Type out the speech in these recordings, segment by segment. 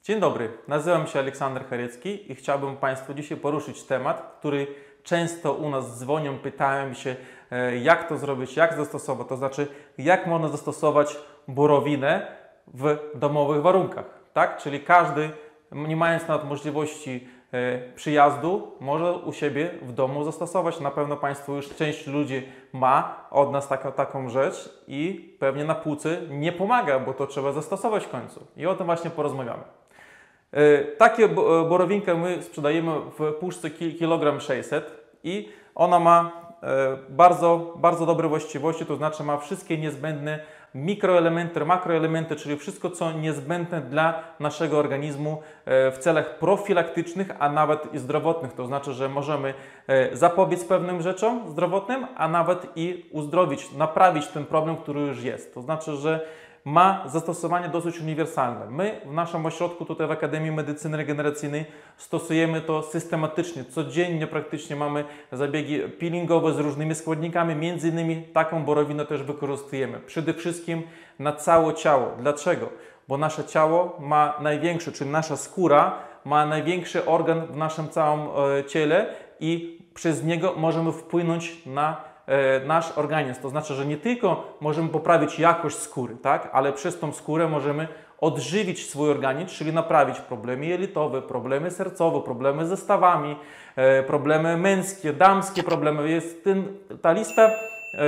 Dzień dobry, nazywam się Aleksander Charecki i chciałbym Państwu dzisiaj poruszyć temat, który często u nas dzwonią, pytają się, jak to zrobić, jak zastosować, to znaczy jak można zastosować borowinę w domowych warunkach, tak? Czyli każdy, nie mając nawet możliwości przyjazdu, może u siebie w domu zastosować. Na pewno Państwo już część ludzi ma od nas taką rzecz i pewnie na półce nie pomaga, bo to trzeba zastosować w końcu. I o tym właśnie porozmawiamy. Takie borowinkę my sprzedajemy w puszce 600 kg i ona ma bardzo dobre właściwości, to znaczy ma wszystkie niezbędne mikroelementy, makroelementy, czyli wszystko, co niezbędne dla naszego organizmu w celach profilaktycznych, a nawet i zdrowotnych. To znaczy, że możemy zapobiec pewnym rzeczom zdrowotnym, a nawet i uzdrowić, naprawić ten problem, który już jest. To znaczy, że ma zastosowanie dosyć uniwersalne. My w naszym ośrodku tutaj w Akademii Medycyny Regeneracyjnej stosujemy to systematycznie. Codziennie praktycznie mamy zabiegi peelingowe z różnymi składnikami. Między innymi taką borowinę też wykorzystujemy. Przede wszystkim na całe ciało. Dlaczego? Bo nasze ciało ma największy, czyli nasza skóra ma największy organ w naszym całym ciele i przez niego możemy wpłynąć na nasz organizm. To znaczy, że nie tylko możemy poprawić jakość skóry, tak? Ale przez tą skórę możemy odżywić swój organizm, czyli naprawić problemy jelitowe, problemy sercowe, problemy ze stawami, problemy męskie, damskie problemy. Jest ta lista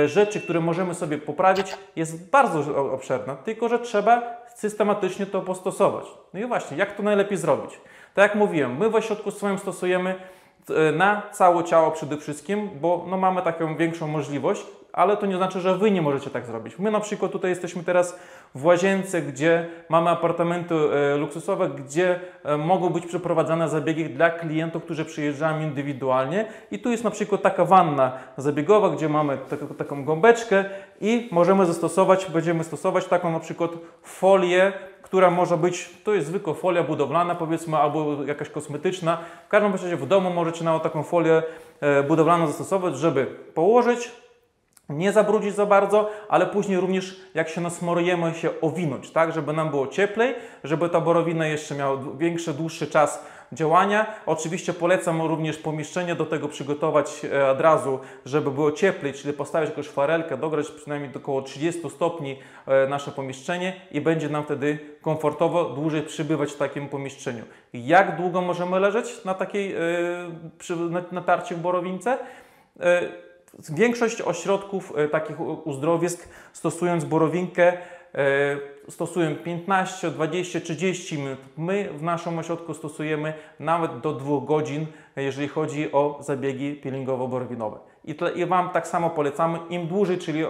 rzeczy, które możemy sobie poprawić, jest bardzo obszerna, tylko że trzeba systematycznie to postosować. No i właśnie, jak to najlepiej zrobić? Tak jak mówiłem, my w ośrodku swoim stosujemy na całe ciało przede wszystkim, bo mamy taką większą możliwość, ale to nie znaczy, że Wy nie możecie tak zrobić. My na przykład tutaj jesteśmy teraz w łazience, gdzie mamy apartamenty luksusowe, gdzie mogą być przeprowadzane zabiegi dla klientów, którzy przyjeżdżają indywidualnie i tu jest na przykład taka wanna zabiegowa, gdzie mamy taką gąbeczkę i będziemy stosować taką na przykład folię, która może być, to jest zwykła folia budowlana powiedzmy, albo jakaś kosmetyczna. W każdym razie w domu możecie nawet taką folię budowlaną zastosować, żeby położyć, nie zabrudzić za bardzo, ale później również jak się nasmarujemy, się owinąć, tak, żeby nam było cieplej, żeby ta borowina jeszcze miała dłuższy czas działania. Oczywiście polecam również pomieszczenie do tego przygotować od razu, żeby było cieplej, czyli postawić jakąś farelkę, dograć przynajmniej do około 30 stopni nasze pomieszczenie i będzie nam wtedy komfortowo dłużej przybywać w takim pomieszczeniu. Jak długo możemy leżeć na takiej natarciu w borowince? Większość ośrodków takich uzdrowisk, stosując borowinkę, stosują 15, 20, 30 minut. My w naszym ośrodku stosujemy nawet do 2 godzin, jeżeli chodzi o zabiegi peelingowo-borowinowe. I Wam tak samo polecamy, im dłużej, czyli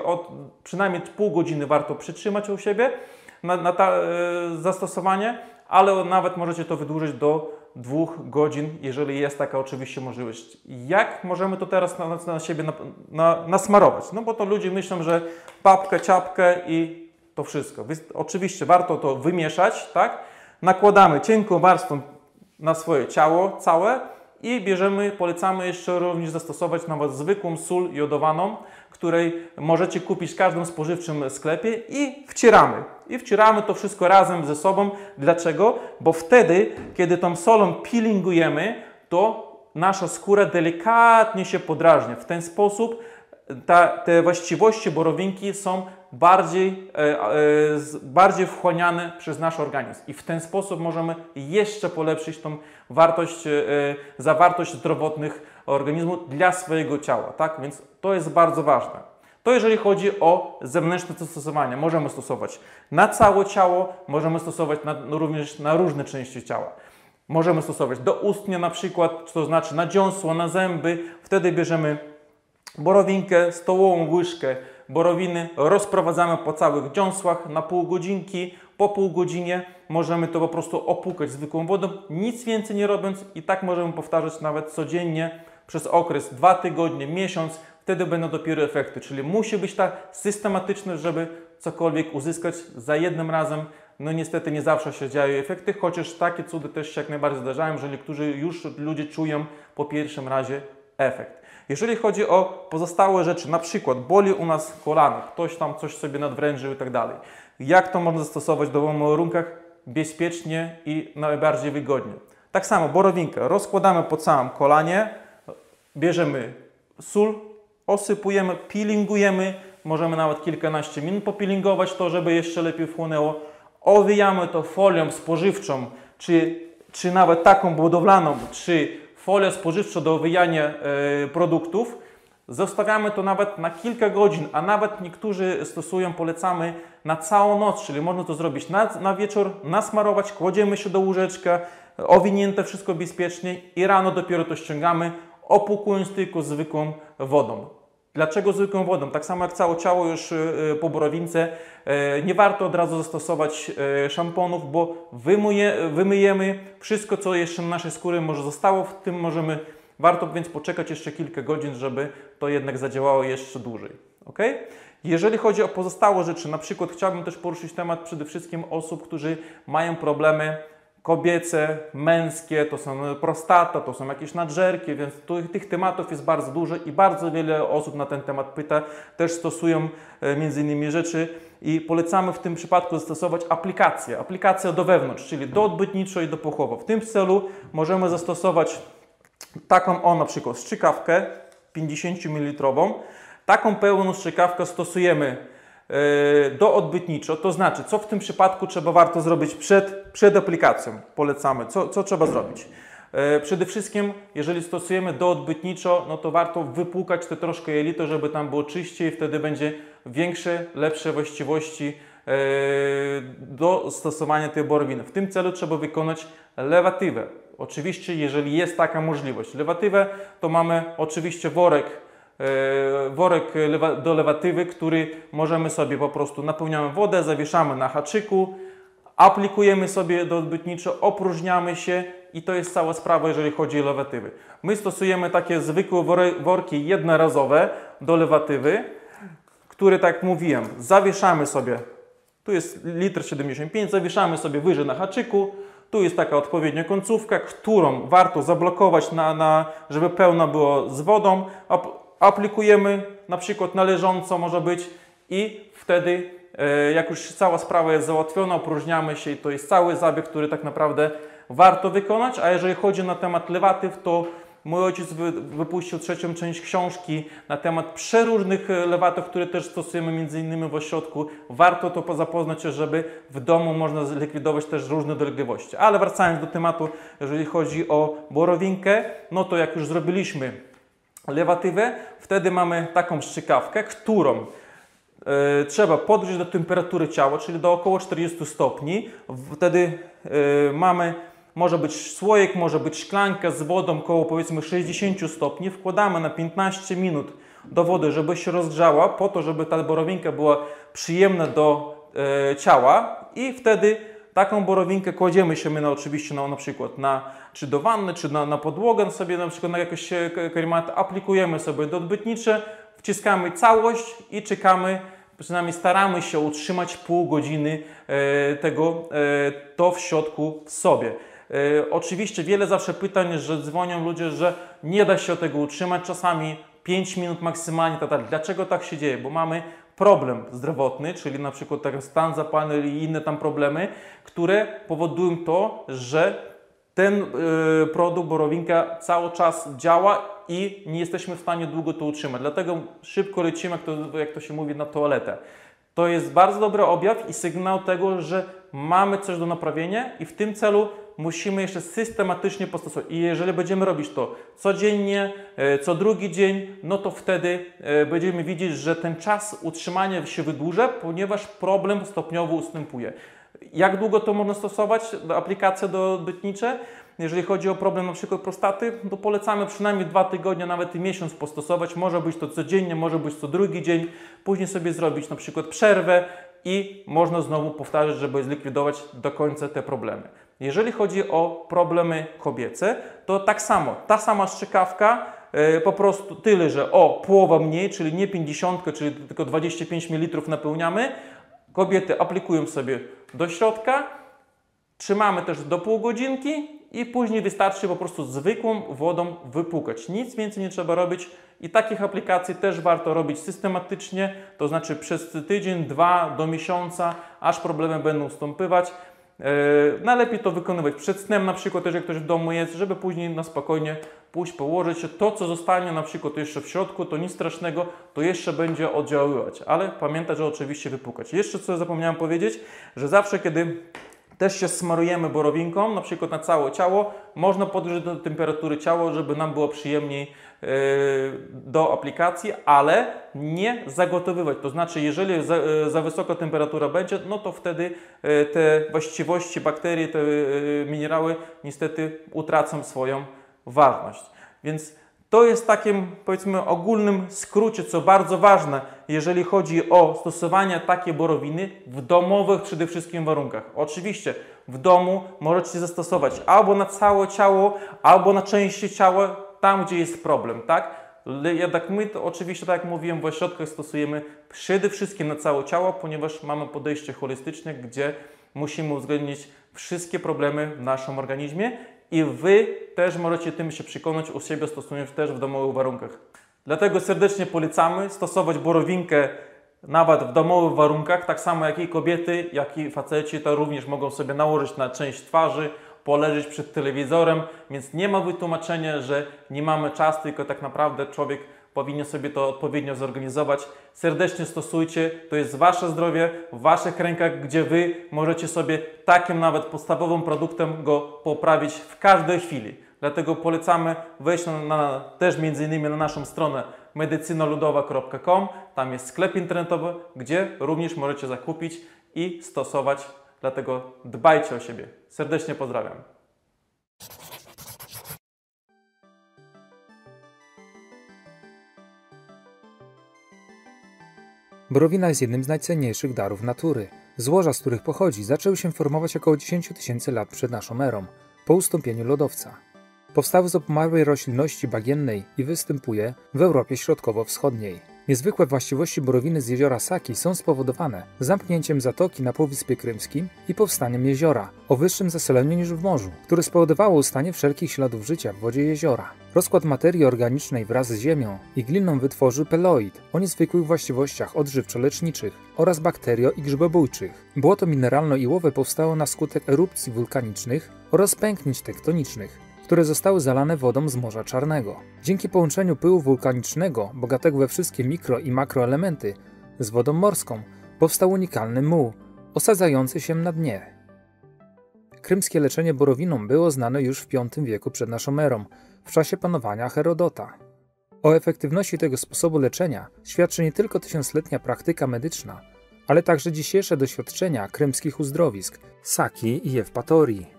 przynajmniej pół godziny warto przytrzymać u siebie na zastosowanie, ale nawet możecie to wydłużyć do 2 godzin, jeżeli jest taka oczywiście możliwość. Jak możemy to teraz na siebie nasmarować? No bo to ludzie myślą, że papkę, ciapkę i to wszystko. Oczywiście warto to wymieszać, tak? Nakładamy cienką warstwą na swoje ciało całe i polecamy jeszcze również zastosować nawet zwykłą sól jodowaną, której możecie kupić w każdym spożywczym sklepie i wcieramy. I wcieramy to wszystko razem ze sobą. Dlaczego? Bo wtedy, kiedy tą solą peelingujemy, to nasza skóra delikatnie się podrażnia. W ten sposób te właściwości borowinki są bardziej wchłaniane przez nasz organizm. I w ten sposób możemy jeszcze polepszyć tą zawartość zdrowotnych organizmu dla swojego ciała. Tak? Więc to jest bardzo ważne. To jeżeli chodzi o zewnętrzne zastosowanie. Możemy stosować na całe ciało, możemy stosować również na różne części ciała. Możemy stosować doustnie na przykład, to znaczy na dziąsło, na zęby. Wtedy bierzemy borowinkę, stołową łyżkę borowiny, rozprowadzamy po całych dziąsłach na pół godzinki. Po pół godzinie możemy to po prostu opłukać zwykłą wodą, nic więcej nie robiąc i tak możemy powtarzać nawet codziennie przez okres 2 tygodnie, miesiąc. Wtedy będą dopiero efekty, czyli musi być tak systematyczne, żeby cokolwiek uzyskać za jednym razem. No niestety nie zawsze się dzieją efekty, chociaż takie cudy też się jak najbardziej zdarzają, że ludzie czują po pierwszym razie efekt. Jeżeli chodzi o pozostałe rzeczy, na przykład boli u nas kolano, ktoś tam coś sobie nadwrężył i tak dalej. Jak to można zastosować w domowych warunkach? bezpiecznie i najbardziej wygodnie. Tak samo borowinkę rozkładamy po całym kolanie, bierzemy sól, osypujemy, peelingujemy, możemy nawet kilkanaście minut popeelingować to, żeby jeszcze lepiej wchłonęło. Owijamy to folią spożywczą, czy nawet taką budowlaną, czy folię spożywczą do owijania produktów. Zostawiamy to nawet na kilka godzin, a nawet niektórzy stosują, polecamy na całą noc, czyli można to zrobić na wieczór, nasmarować, kładziemy się do łóżeczka, owinięte wszystko bezpiecznie i rano dopiero to ściągamy, opłukując tylko zwykłą wodą. Dlaczego zwykłą wodą? Tak samo jak całe ciało już po borowince, nie warto od razu zastosować szamponów, bo wymyjemy wszystko, co jeszcze na naszej skórze może zostało, w tym warto więc poczekać jeszcze kilka godzin, żeby to jednak zadziałało jeszcze dłużej. Ok? Jeżeli chodzi o pozostałe rzeczy, na przykład chciałbym też poruszyć temat przede wszystkim osób, którzy mają problemy kobiece, męskie, to są prostata, to są jakieś nadżerki, więc tych tematów jest bardzo dużo i bardzo wiele osób na ten temat pyta, też stosują między innymi rzeczy i polecamy w tym przypadku zastosować aplikację do wewnątrz, czyli do odbytniczo i do pochwowo. W tym celu możemy zastosować taką na przykład strzykawkę 50 ml. Taką pełną strzykawkę stosujemy do odbytniczo, to znaczy, co w tym przypadku warto zrobić przed aplikacją, polecamy, co trzeba zrobić. Przede wszystkim, jeżeli stosujemy do odbytniczo, no to warto wypłukać te troszkę jelito, żeby tam było czyściej, wtedy będzie większe, lepsze właściwości do stosowania tej borowiny. W tym celu trzeba wykonać lewatywę. Oczywiście, jeżeli jest taka możliwość. Lewatywę to mamy oczywiście worek do lewatywy, który możemy sobie po prostu napełniamy wodę, zawieszamy na haczyku, aplikujemy sobie do odbytniczo, opróżniamy się i to jest cała sprawa, jeżeli chodzi o lewatywy. My stosujemy takie zwykłe worki jednorazowe do lewatywy, które, tak jak mówiłem, zawieszamy sobie, tu jest 1,75 l, zawieszamy sobie wyżej na haczyku, tu jest taka odpowiednia końcówka, którą warto zablokować, żeby pełna było z wodą. Aplikujemy na przykład na leżąco może być i wtedy jak już cała sprawa jest załatwiona, opróżniamy się i to jest cały zabieg, który tak naprawdę warto wykonać. A jeżeli chodzi na temat lewatyw, to mój ojciec wypuścił 3. część książki na temat przeróżnych lewatów, które też stosujemy między innymi w ośrodku. Warto to zapoznać się, żeby w domu można zlikwidować też różne dolegliwości. Ale wracając do tematu, jeżeli chodzi o borowinkę, no to jak już zrobiliśmy lewatywę, wtedy mamy taką strzykawkę, którą trzeba podgrzeć do temperatury ciała, czyli do około 40 stopni. Wtedy może być słoik, może być szklanka z wodą około powiedzmy 60 stopni. Wkładamy na 15 minut do wody, żeby się rozgrzała, po to, żeby ta borowinka była przyjemna do ciała i wtedy taką borowinkę kładziemy się oczywiście na przykład czy do wanny, czy na podłogę sobie na przykład na jakieś karimatę, aplikujemy sobie do odbytnicze, wciskamy całość i czekamy, przynajmniej staramy się utrzymać pół godziny to w środku w sobie. Oczywiście wiele zawsze pytań, że dzwonią ludzie, że nie da się tego utrzymać, czasami 5 minut maksymalnie. Dlaczego tak się dzieje? Bo mamy problem zdrowotny, czyli na przykład stan zapalny i inne tam problemy, które powodują to, że ten produkt, borowinka cały czas działa i nie jesteśmy w stanie długo to utrzymać. Dlatego szybko lecimy, jak to się mówi, na toaletę. To jest bardzo dobry objaw i sygnał tego, że mamy coś do naprawienia i w tym celu musimy jeszcze systematycznie postosować. I jeżeli będziemy robić to codziennie, co drugi dzień, no to wtedy będziemy widzieć, że ten czas utrzymania się wydłuża, ponieważ problem stopniowo ustępuje. Jak długo to można stosować? Aplikacje do odbytnicze? Jeżeli chodzi o problem na przykład prostaty, to polecamy przynajmniej 2 tygodnie, nawet i miesiąc postosować. Może być to codziennie, może być co drugi dzień. Później sobie zrobić na przykład przerwę i można znowu powtarzać, żeby zlikwidować do końca te problemy. Jeżeli chodzi o problemy kobiece, to tak samo, ta sama strzykawka, po prostu tyle, że połowa mniej, czyli nie 50, czyli tylko 25 ml napełniamy. Kobiety aplikują sobie do środka, trzymamy też do pół godzinki i później wystarczy po prostu zwykłą wodą wypłukać. Nic więcej nie trzeba robić i takich aplikacji też warto robić systematycznie, to znaczy przez tydzień, 2 do miesiąca, aż problemy będą ustępować. Najlepiej to wykonywać przed snem, na przykład, jeżeli ktoś w domu jest, żeby później na spokojnie pójść, położyć się. To, co zostanie na przykład jeszcze w środku, to nic strasznego, to jeszcze będzie oddziaływać, ale pamiętać, że oczywiście wypłukać. Jeszcze co zapomniałem powiedzieć, że zawsze, kiedy też się smarujemy borowinką, na przykład na całe ciało, można podgrzać do temperatury ciała, żeby nam było przyjemniej do aplikacji, ale nie zagotowywać. To znaczy, jeżeli za wysoka temperatura będzie, no to wtedy te właściwości, bakterie, te minerały niestety utracą swoją ważność. Więc to jest takim, powiedzmy, ogólnym skrócie, co bardzo ważne, jeżeli chodzi o stosowanie takiej borowiny w domowych przede wszystkim warunkach. Oczywiście w domu możecie zastosować albo na całe ciało, albo na części ciała, tam gdzie jest problem, tak? Jednak my to oczywiście, tak jak mówiłem, w ośrodkach stosujemy przede wszystkim na całe ciało, ponieważ mamy podejście holistyczne, gdzie musimy uwzględnić wszystkie problemy w naszym organizmie i Wy też możecie tym się przekonać u siebie, stosując też w domowych warunkach. Dlatego serdecznie polecamy stosować borowinkę nawet w domowych warunkach, tak samo jak i kobiety, jak i faceci to również mogą sobie nałożyć na część twarzy, poleżeć przed telewizorem, więc nie ma wytłumaczenia, że nie mamy czasu, tylko tak naprawdę człowiek powinien sobie to odpowiednio zorganizować. Serdecznie stosujcie, to jest Wasze zdrowie, w Waszych rękach, gdzie Wy możecie sobie takim nawet podstawowym produktem go poprawić w każdej chwili. Dlatego polecamy wejść też m.in. na naszą stronę medycynaludowa.com. Tam jest sklep internetowy, gdzie również możecie zakupić i stosować. Dlatego dbajcie o siebie. Serdecznie pozdrawiam. Borowina jest jednym z najcenniejszych darów natury. Złoża, z których pochodzi, zaczęły się formować około 10 000 lat przed naszą erą, po ustąpieniu lodowca. Powstały z opomarłej roślinności bagiennej i występuje w Europie Środkowo-Wschodniej. Niezwykłe właściwości borowiny z jeziora Saki są spowodowane zamknięciem zatoki na Półwyspie Krymskim i powstaniem jeziora o wyższym zasoleniu niż w morzu, które spowodowało ustanie wszelkich śladów życia w wodzie jeziora. Rozkład materii organicznej wraz z ziemią i gliną wytworzył peloid o niezwykłych właściwościach odżywczo-leczniczych oraz bakterio- i grzybobójczych. Błoto mineralno-iłowe powstało na skutek erupcji wulkanicznych oraz pęknięć tektonicznych, które zostały zalane wodą z Morza Czarnego. Dzięki połączeniu pyłu wulkanicznego, bogatego we wszystkie mikro- i makroelementy, z wodą morską, powstał unikalny muł, osadzający się na dnie. Krymskie leczenie borowiną było znane już w V wieku przed naszą erą, w czasie panowania Herodota. O efektywności tego sposobu leczenia świadczy nie tylko tysiącletnia praktyka medyczna, ale także dzisiejsze doświadczenia krymskich uzdrowisk, Saki i Ewpatorii.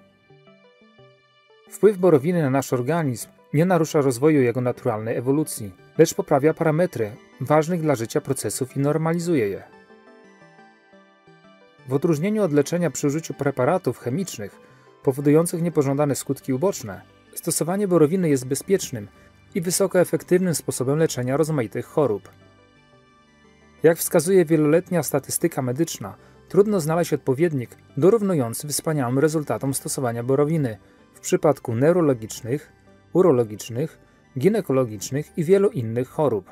Wpływ borowiny na nasz organizm nie narusza rozwoju jego naturalnej ewolucji, lecz poprawia parametry ważnych dla życia procesów i normalizuje je. W odróżnieniu od leczenia przy użyciu preparatów chemicznych powodujących niepożądane skutki uboczne, stosowanie borowiny jest bezpiecznym i wysoko efektywnym sposobem leczenia rozmaitych chorób. Jak wskazuje wieloletnia statystyka medyczna, trudno znaleźć odpowiednik dorównujący wspaniałym rezultatom stosowania borowiny w przypadku neurologicznych, urologicznych, ginekologicznych i wielu innych chorób.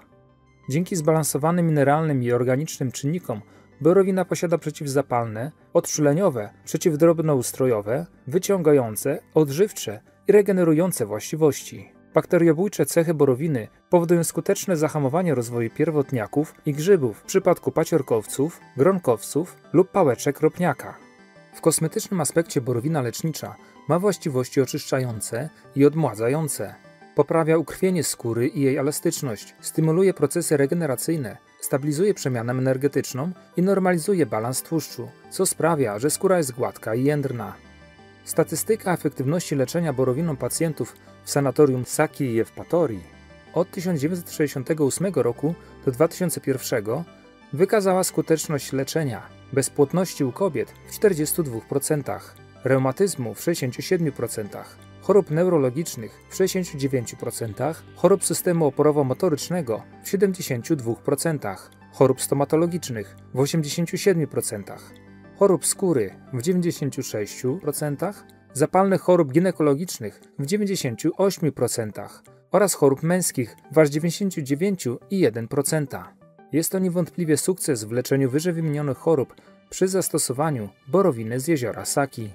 Dzięki zbalansowanym mineralnym i organicznym czynnikom borowina posiada przeciwzapalne, odczuleniowe, przeciwdrobnoustrojowe, wyciągające, odżywcze i regenerujące właściwości. Bakteriobójcze cechy borowiny powodują skuteczne zahamowanie rozwoju pierwotniaków i grzybów w przypadku paciorkowców, gronkowców lub pałeczek ropniaka. W kosmetycznym aspekcie borowina lecznicza ma właściwości oczyszczające i odmładzające. Poprawia ukrwienie skóry i jej elastyczność, stymuluje procesy regeneracyjne, stabilizuje przemianę energetyczną i normalizuje balans tłuszczu, co sprawia, że skóra jest gładka i jędrna. Statystyka efektywności leczenia borowiną pacjentów w sanatorium Saki i Ewpatorii od 1968 roku do 2001 wykazała skuteczność leczenia bezpłodności u kobiet w 42%, reumatyzmu w 67%, chorób neurologicznych w 69%, chorób systemu oporowo-motorycznego w 72%, chorób stomatologicznych w 87%, chorób skóry w 96%, zapalnych chorób ginekologicznych w 98% oraz chorób męskich w aż 99,1%. Jest to niewątpliwie sukces w leczeniu wyżej wymienionych chorób przy zastosowaniu borowiny z jeziora Saki.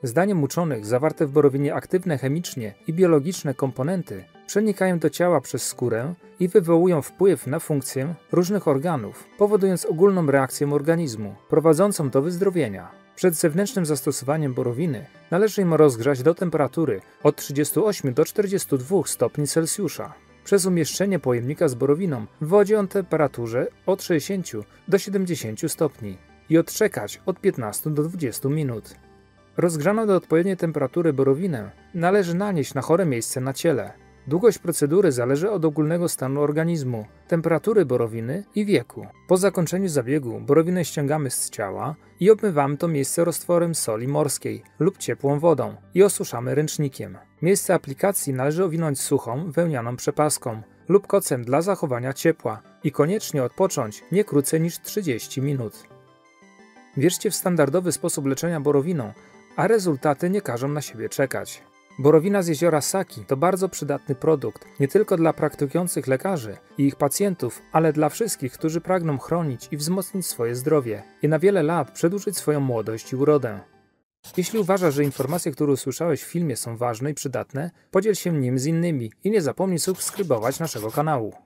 Zdaniem uczonych zawarte w borowinie aktywne chemicznie i biologiczne komponenty przenikają do ciała przez skórę i wywołują wpływ na funkcję różnych organów, powodując ogólną reakcję organizmu, prowadzącą do wyzdrowienia. Przed zewnętrznym zastosowaniem borowiny należy ją rozgrzać do temperatury od 38 do 42 stopni Celsjusza. Przez umieszczenie pojemnika z borowiną w wodzie o temperaturze od 60 do 70 stopni i odczekać od 15 do 20 minut. Rozgrzaną do odpowiedniej temperatury borowinę należy nanieść na chore miejsce na ciele. Długość procedury zależy od ogólnego stanu organizmu, temperatury borowiny i wieku. Po zakończeniu zabiegu borowinę ściągamy z ciała i obmywamy to miejsce roztworem soli morskiej lub ciepłą wodą i osuszamy ręcznikiem. Miejsce aplikacji należy owinąć suchą, wełnianą przepaską lub kocem dla zachowania ciepła i koniecznie odpocząć nie krócej niż 30 minut. Wierzcie w standardowy sposób leczenia borowiną, a rezultaty nie każą na siebie czekać. Borowina z jeziora Saki to bardzo przydatny produkt nie tylko dla praktykujących lekarzy i ich pacjentów, ale dla wszystkich, którzy pragną chronić i wzmocnić swoje zdrowie i na wiele lat przedłużyć swoją młodość i urodę. Jeśli uważasz, że informacje, które usłyszałeś w filmie są ważne i przydatne, podziel się nim z innymi i nie zapomnij subskrybować naszego kanału.